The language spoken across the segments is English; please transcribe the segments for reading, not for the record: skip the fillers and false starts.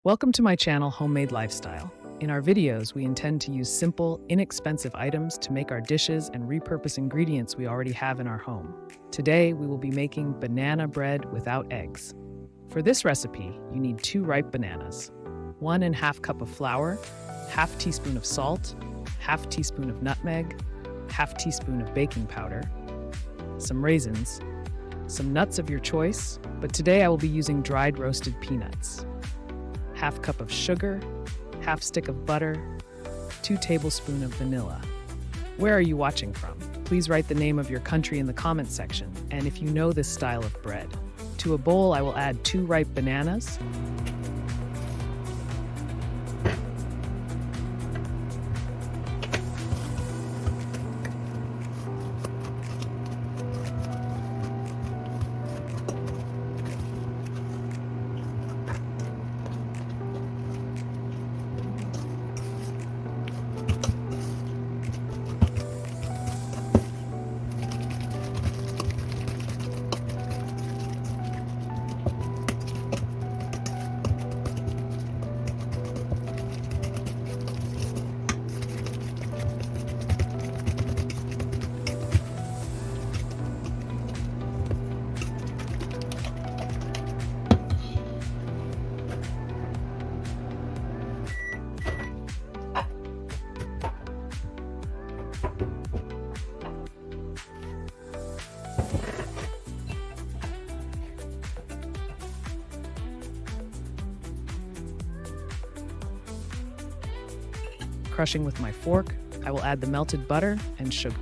Welcome to my channel, Homemade Lifestyle. In our videos, we intend to use simple, inexpensive items to make our dishes and repurpose ingredients we already have in our home. Today, we will be making banana bread without eggs. For this recipe, you need 2 ripe bananas, 1½ cup of flour, ½ teaspoon of salt, ½ teaspoon of nutmeg, ½ teaspoon of baking powder, some raisins, some nuts of your choice, but today I will be using dried roasted peanuts, ½ cup of sugar, ½ stick of butter, 2 tablespoons of vanilla. Where are you watching from? Please write the name of your country in the comments section, and if you know this style of bread. To a bowl, I will add 2 ripe bananas, crushing with my fork. I will add the melted butter and sugar.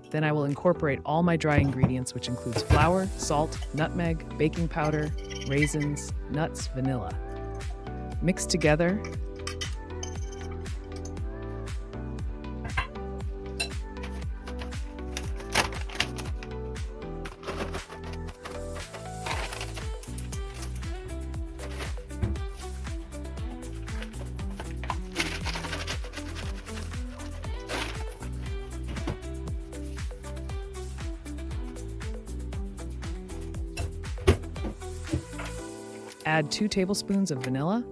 Then I will incorporate all my dry ingredients, which includes flour, salt, nutmeg, baking powder, raisins, nuts, vanilla. Mix together. Add 2 tablespoons of vanilla,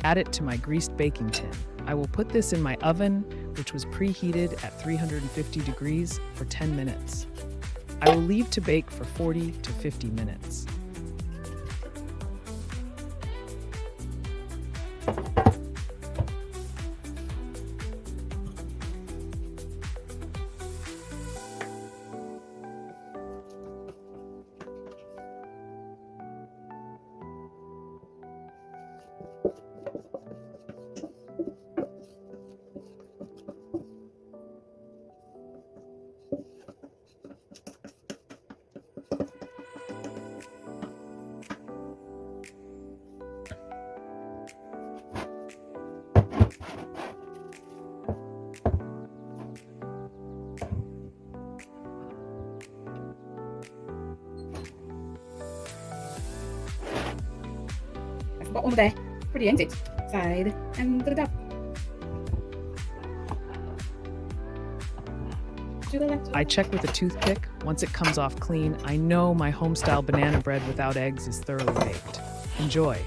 add it to my greased baking tin. I will put this in my oven, which was preheated at 350 degrees for 10 minutes. I will leave to bake for 40 to 50 minutes. Bottom of there, pretty, ain't it? Side and to the top. To the left. I check with a toothpick. Once it comes off clean, I know my home-style banana bread without eggs is thoroughly baked. Enjoy!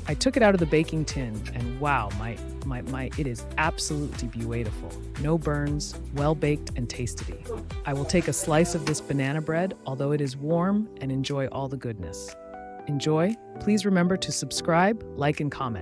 I took it out of the baking tin and wow, it is absolutely beautiful. No burns, well baked and tasty. I will take a slice of this banana bread, although it is warm, and enjoy all the goodness. Enjoy. Please remember to subscribe, like, and comment.